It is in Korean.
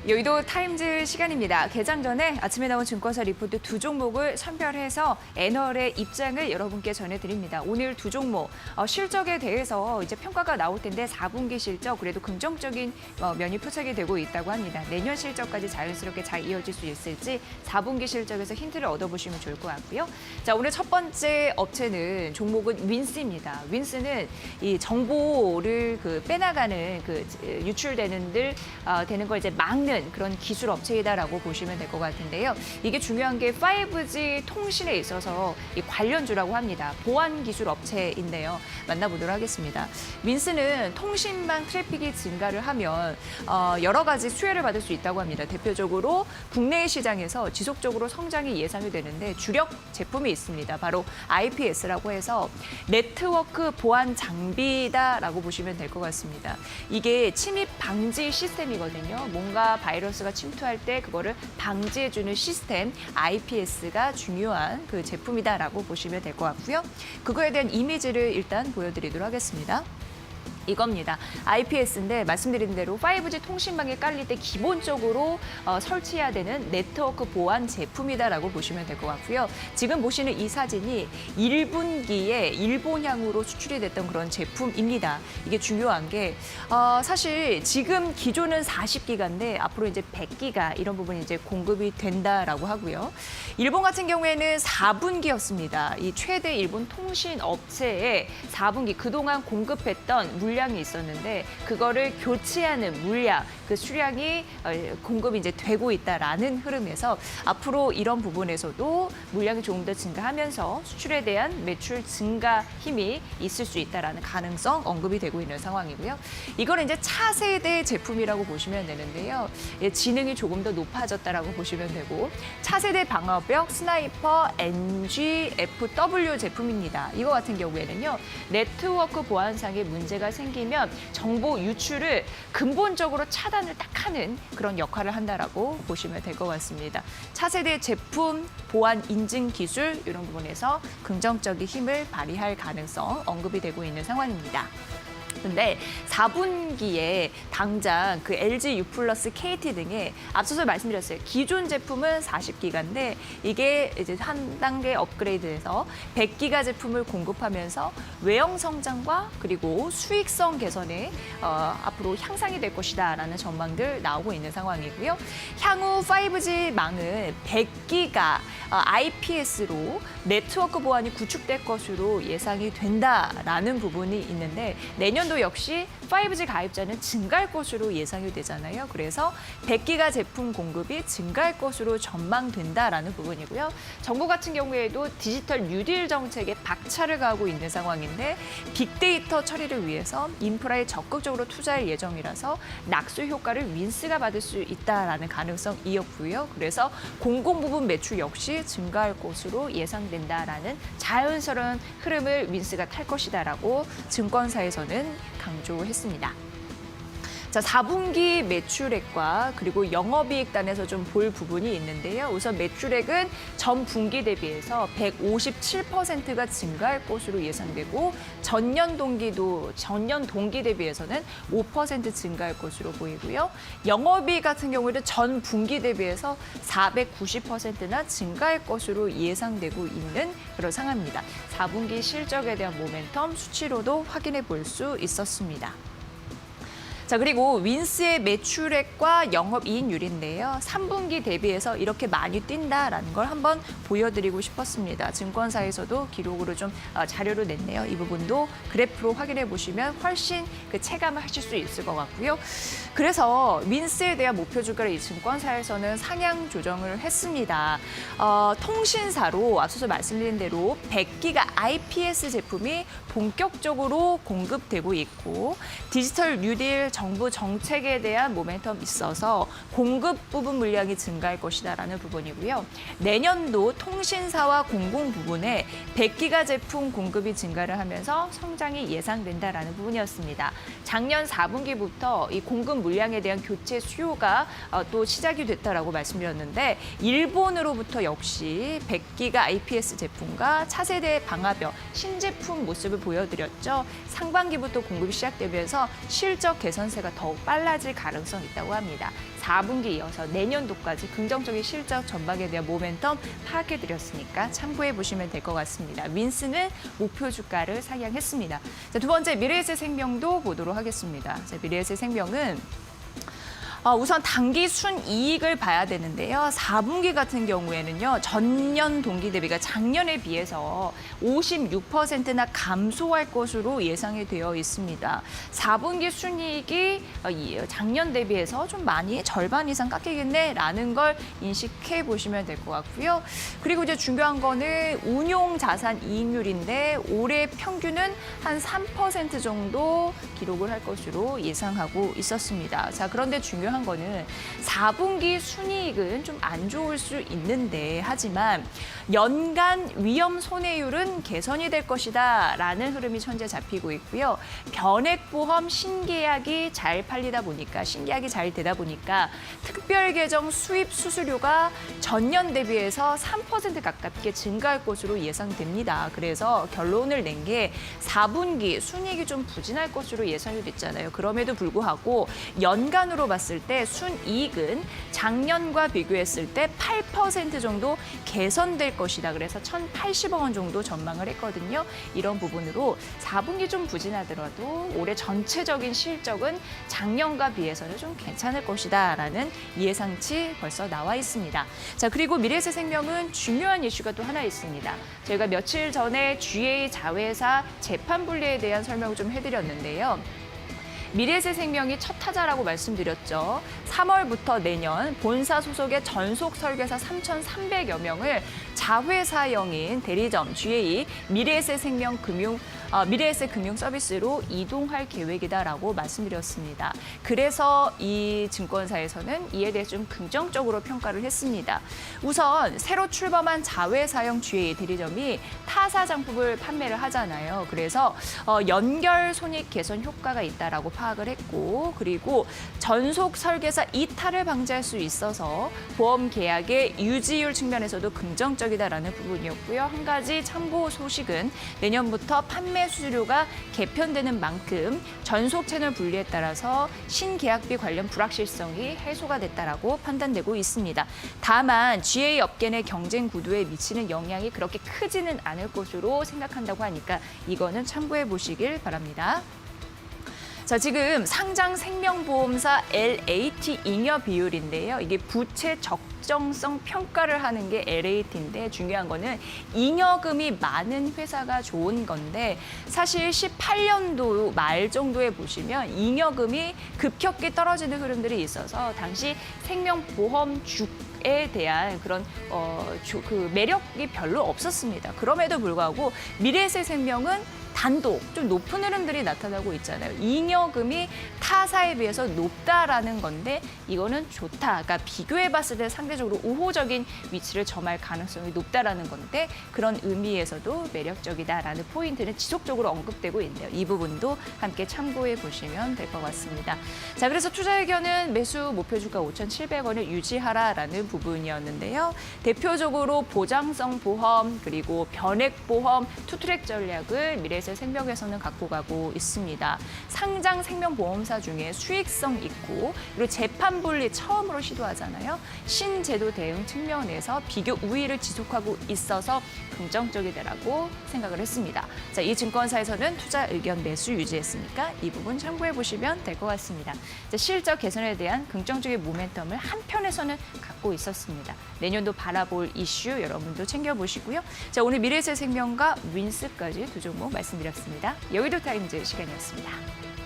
여의도 타임즈 시간입니다. 개장 전에 아침에 나온 증권사 리포트 두 종목을 선별해서 애널의 입장을 여러분께 전해드립니다. 오늘 두 종목 실적에 대해서 이제 평가가 나올 텐데 4분기 실적 그래도 긍정적인 면이 포착이 되고 있다고 합니다. 내년 실적까지 자연스럽게 잘 이어질 수 있을지 4분기 실적에서 힌트를 얻어보시면 좋을 것 같고요. 자, 오늘 첫 번째 업체는 종목은 윈스입니다. 윈스는 이 정보를 빼나가는 유출되는 되는 걸 이제 막는 그런 기술 업체이다라고 보시면 될 것 같은데요. 이게 중요한 게 5G 통신에 있어서 이 관련주라고 합니다. 보안 기술 업체인데요. 만나보도록 하겠습니다. 윈스는 통신망 트래픽이 증가를 하면 여러 가지 수혜를 받을 수 있다고 합니다. 대표적으로 국내 시장에서 지속적으로 성장이 예상이 되는데 주력 제품이 있습니다. 바로 IPS라고 해서 네트워크 보안 장비다라고 보시면 될 것 같습니다. 이게 침입 방지 시스템이거든요. 뭔가 바이러스가 침투할 때 그거를 방지해주는 시스템 IPS가 중요한 그 제품이다라고 보시면 될 것 같고요. 그거에 대한 이미지를 일단 보여드리도록 하겠습니다. 이겁니다. IPS인데 말씀드린 대로 5G 통신망에 깔릴 때 기본적으로 설치해야 되는 네트워크 보안 제품이다라고 보시면 될 것 같고요. 지금 보시는 이 사진이 1분기에 일본향으로 수출이 됐던 그런 제품입니다. 이게 중요한 게 사실 지금 기존은 40기가인데 앞으로 이제 100기가 이런 부분이 이제 공급이 된다라고 하고요. 일본 같은 경우에는 4분기였습니다. 이 최대 일본 통신 업체의 4분기 그동안 공급했던 물량이 있었는데 그거를 교체하는 물량, 그 수량이 공급이 이제 되고 있다라는 흐름에서 앞으로 이런 부분에서도 물량이 조금 더 증가하면서 수출에 대한 매출 증가 힘이 있을 수 있다라는 가능성 언급이 되고 있는 상황이고요. 이거는 이제 차세대 제품이라고 보시면 되는데요. 지능이 조금 더 높아졌다라고 보시면 되고 차세대 방어벽 스나이퍼 NGFW 제품입니다. 이거 같은 경우에는요. 네트워크 보안상의 문제가 생기면 정보 유출을 근본적으로 차단을 딱 하는 그런 역할을 한다라고 보시면 될 것 같습니다. 차세대 제품 보안 인증 기술 이런 부분에서 긍정적인 힘을 발휘할 가능성 언급이 되고 있는 상황입니다. 근데 4분기에 당장 그 LG U+, KT 등의 앞서서 말씀드렸어요. 기존 제품은 40기가인데 이게 이제 한 단계 업그레이드해서 100기가 제품을 공급하면서 외형 성장과 그리고 수익성 개선에 앞으로 향상이 될 것이다라는 전망들 나오고 있는 상황이고요. 향후 5G 망은 100기가 IPS로 네트워크 보안이 구축될 것으로 예상이 된다라는 부분이 있는데 내년도 역시 5G 가입자는 증가할 것으로 예상이 되잖아요. 그래서 100기가 제품 공급이 증가할 것으로 전망된다라는 부분이고요. 정부 같은 경우에도 디지털 뉴딜 정책에 박차를 가하고 있는 상황인데 빅데이터 처리를 위해서 인프라에 적극적으로 투자할 예정이라서 낙수 효과를 윈스가 받을 수 있다라는 가능성이었고요. 그래서 공공 부분 매출 역시 증가할 것으로 예상된다라는 자연스러운 흐름을 윈스가 탈 것이다라고 증권사에서는 강조했습니다. 자, 4분기 매출액과 그리고 영업이익단에서 좀 볼 부분이 있는데요. 우선 매출액은 전 분기 대비해서 157%가 증가할 것으로 예상되고 전년 동기 대비해서는 5% 증가할 것으로 보이고요. 영업이익 같은 경우에는 전 분기 대비해서 490%나 증가할 것으로 예상되고 있는 그런 상황입니다. 4분기 실적에 대한 모멘텀 수치로도 확인해 볼 수 있었습니다. 자, 그리고 윈스의 매출액과 영업이익률인데요. 3분기 대비해서 이렇게 많이 뛴다라는 걸 한번 보여드리고 싶었습니다. 증권사에서도 기록으로 좀 자료를 냈네요. 이 부분도 그래프로 확인해 보시면 훨씬 체감을 하실 수 있을 것 같고요. 그래서 윈스에 대한 목표 주가를 이 증권사에서는 상향 조정을 했습니다. 통신사로 앞서서 말씀드린 대로 100기가 IPS 제품이 본격적으로 공급되고 있고 디지털 뉴딜 정부 정책에 대한 모멘텀이 있어서 공급 부분 물량이 증가할 것이다라는 부분이고요. 내년도 통신사와 공공 부분에 100기가 제품 공급이 증가를 하면서 성장이 예상된다라는 부분이었습니다. 작년 4분기부터 이 공급 물량에 대한 교체 수요가 또 시작이 됐다라고 말씀드렸는데 일본으로부터 역시 100기가 IPS 제품과 차세대 방화벽 신제품 모습을 보여드렸죠. 상반기부터 공급이 시작되면서 실적 개선 전환세가 더욱 빨라질 가능성이 있다고 합니다. 4분기 이어서 내년도까지 긍정적인 실적 전망에 대한 모멘텀 파악해드렸으니까 참고해 보시면 될 것 같습니다. 윈스는 목표 주가를 상향했습니다. 자, 두 번째 미래에셋생명도 보도록 하겠습니다. 자, 미래에셋생명은 우선 단기 순이익을 봐야 되는데요. 4분기 같은 경우에는요. 전년 동기 대비가 작년에 비해서 56%나 감소할 것으로 예상이 되어 있습니다. 4분기 순이익이 작년 대비해서 좀 많이 절반 이상 깎이겠네라는 걸 인식해 보시면 될 것 같고요. 그리고 이제 중요한 거는 운용 자산 이익률인데 올해 평균은 한 3% 정도 기록을 할 것으로 예상하고 있었습니다. 자, 그런데 중요한 거는 4분기 순이익은 좀 안 좋을 수 있는데 하지만 연간 위험 손해율은 개선이 될 것이다라는 흐름이 현재 잡히고 있고요. 변액보험 신계약이 잘 팔리다 보니까 신계약이 잘 되다 보니까 특별계정 수입 수수료가 전년 대비해서 3% 가깝게 증가할 것으로 예상됩니다. 그래서 결론을 낸 게 4분기 순이익이 좀 부진할 것으로 예상이 됐잖아요. 그럼에도 불구하고 연간으로 봤을 때 순이익은 작년과 비교했을 때 8% 정도 개선될 것이다. 그래서 1,080억 원 정도 전망을 했거든요. 이런 부분으로 4분기 좀 부진하더라도 올해 전체적인 실적은 작년과 비해서는 좀 괜찮을 것이다라는 예상치 벌써 나와 있습니다. 자, 그리고 미래에셋생명은 중요한 이슈가 또 하나 있습니다. 저희가 며칠 전에 GA 자회사 재판 분리에 대한 설명을 좀 해드렸는데요. 미래에셋생명이 첫 타자라고 말씀드렸죠. 3월부터 내년 본사 소속의 전속 설계사 3,300여 명을 자회사형인 대리점 GA 미래에셋생명 미래에셋 금융 서비스로 이동할 계획이다라고 말씀드렸습니다. 그래서 이 증권사에서는 이에 대해 좀 긍정적으로 평가를 했습니다. 우선 새로 출범한 자회사형 GA 대리점이 타사 장품을 판매를 하잖아요. 그래서 연결 손익 개선 효과가 있다라고 파악을 했고, 그리고 전속 설계사 이탈을 방지할 수 있어서 보험 계약의 유지율 측면에서도 긍정적이다라는 부분이었고요. 한 가지 참고 소식은 내년부터 판매 수수료가 개편되는 만큼 전속 채널 분리에 따라서 신계약비 관련 불확실성이 해소가 됐다라고 판단되고 있습니다. 다만 GA 업계 내 경쟁 구도에 미치는 영향이 그렇게 크지는 않을 것으로 생각한다고 하니까 이거는 참고해 보시길 바랍니다. 자, 지금 상장 생명보험사 LAT 잉여 비율인데요. 이게 부채 적정성 평가를 하는 게 LAT인데 중요한 거는 잉여금이 많은 회사가 좋은 건데 사실 18년도 말 정도에 보시면 잉여금이 급격히 떨어지는 흐름들이 있어서 당시 생명보험 에 대한 그런 그 매력이 별로 없었습니다. 그럼에도 불구하고 미래에셋생명은 단독 좀 높은 흐름들이 나타나고 있잖아요. 잉여금이 타사에 비해서 높다라는 건데 이거는 좋다. 그러니까 비교해봤을 때 상대적으로 우호적인 위치를 점할 가능성이 높다라는 건데 그런 의미에서도 매력적이다라는 포인트는 지속적으로 언급되고 있는데요. 이 부분도 함께 참고해 보시면 될 것 같습니다. 자, 그래서 투자 의견은 매수 목표 주가 5,700원을 유지하라라는 부분이었는데요. 대표적으로 보장성 보험 그리고 변액 보험 투트랙 전략을 미래에셋생명에서는 갖고 가고 있습니다. 상장 생명보험사 중에 수익성 있고 그리고 재판 분리 처음으로 시도하잖아요. 신제도 대응 측면에서 비교 우위를 지속하고 있어서 긍정적이다라고 생각을 했습니다. 자, 이 증권사에서는 투자 의견 매수 유지했으니까 이 부분 참고해 보시면 될 것 같습니다. 자, 실적 개선에 대한 긍정적인 모멘텀을 한편에서는 갖고 있었습니다. 내년도 바라볼 이슈 여러분도 챙겨보시고요. 자, 오늘 미래에셋생명과 윈스까지 두 종목 말씀드렸습니다. 여의도 타임즈 시간이었습니다.